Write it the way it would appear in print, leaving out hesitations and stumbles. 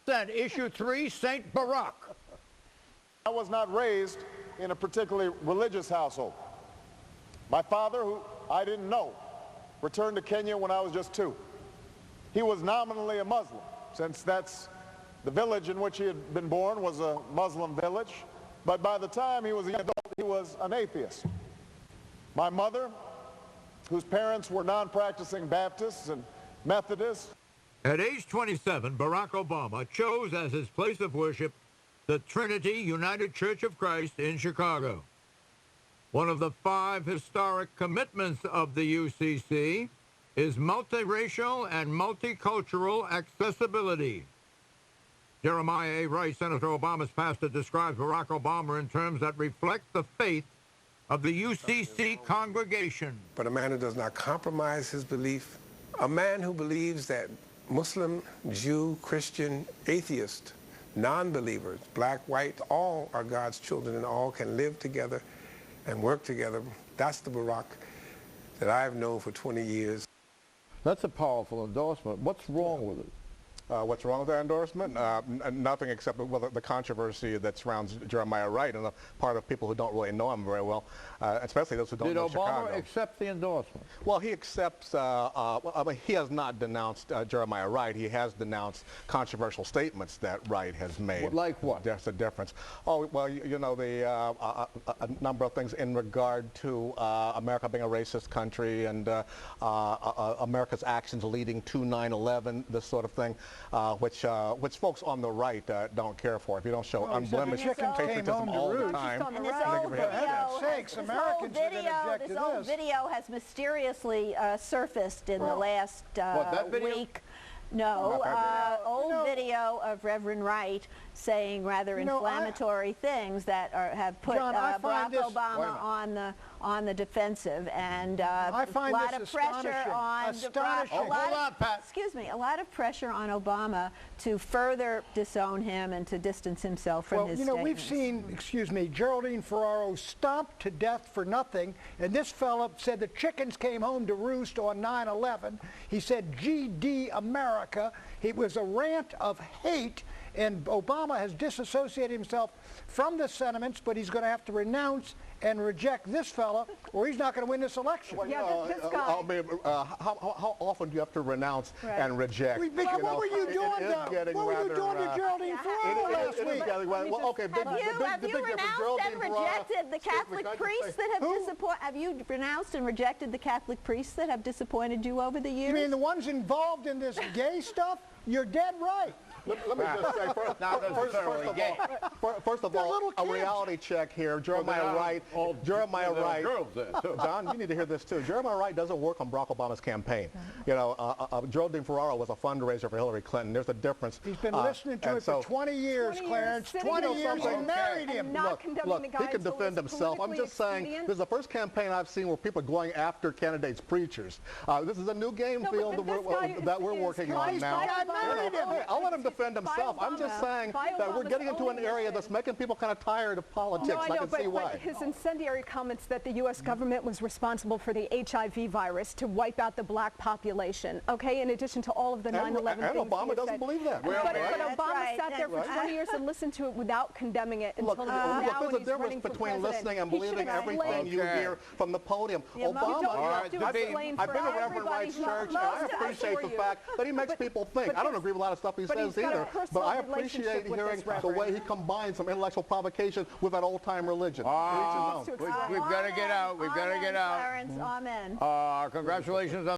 And issue 3, Saint Barack. I was not raised in a particularly religious household. My father, who I didn't know, returned to Kenya when I was just 2. He was nominally a Muslim, since that's the village in which he had been born was a Muslim village. But by the time he was a young adult, he was an atheist. My mother, whose parents were non-practicing Baptists and Methodists. At age 27, Barack Obama chose as his place of worship the Trinity United Church of Christ in Chicago. One of the 5 historic commitments of the UCC is multiracial and multicultural accessibility. Jeremiah A. Rice, Senator Obama's pastor, describes Barack Obama in terms that reflect the faith of the UCC congregation. But a man who does not compromise his belief, a man who believes that Muslim, Jew, Christian, atheist, non-believers, black, white, all are God's children and all can live together and work together. That's the Barack that I've known for 20 years. That's a powerful endorsement. What's wrong with it? What's wrong with that endorsement? Nothing except the controversy that surrounds Jeremiah Wright and a part of people who don't really know him very well, especially those who don't know Chicago. Did Obama accept the endorsement? Well, he accepts, I mean, he has not denounced Jeremiah Wright. He has denounced controversial statements that Wright has made. Like what? That's the difference. Oh, well, you know, a number of things in regard to America being a racist country and America's actions leading to 9/11, this sort of thing. Which folks on the right don't care for. If you don't show unblemished patriotism all the time, and this old video has mysteriously surfaced in the last week. No, old video of Reverend Wright saying rather inflammatory things that have put Barack Obama on the defensive, and a lot of pressure on a lot of pressure on Obama to further disown him and to distance himself from his statements. We've seen, Geraldine Ferraro stomped to death for nothing, and this fellow said the chickens came home to roost on 9/11. He said GD America. It was a rant of hate, and Obama has disassociated himself from the sentiments, but he's going to have to renounce and reject this fella, or he's not going to win this election. Well, this guy. I mean, how often do you have to renounce and reject? What were you doing to Geraldine Ferraro last week? Have you renounced and rejected the Catholic priests that have disappointed? Have you renounced and rejected the Catholic priests that have disappointed you over the years? You mean the ones involved in this gay stuff? You're dead right. Let me just say, first of all, a reality check here. Jeremiah Wright, John, you need to hear this too. Jeremiah Wright doesn't work on Barack Obama's campaign. You know, Geraldine Ferraro was a fundraiser for Hillary Clinton. There's a difference. He's been listening to it for 20 years, Clarence. 20 years and married him. Look, he can defend himself. I'm just saying, this is the first campaign I've seen where people are going after candidates' preachers. This is a new game field that we're working on now. I'll let him defend himself. I'm just saying that we're getting into an area that's making people kind of tired of politics. I can see why. But his incendiary comments that the U.S. government was responsible for the HIV virus to wipe out the black population, okay, in addition to all of the 9/11 things. And Obama doesn't believe that. But Obama sat there for 20 years and listened to it without condemning it until now. There's a difference between listening and believing everything you hear from the podium. Obama, I've been a Reverend Wright's church, and I appreciate the fact that he makes people think. I don't agree with a lot of stuff he says either, but I appreciate hearing the way he combines some intellectual provocation with that old-time religion. We've got to get out. We've got to get out. Clarence, amen. Congratulations on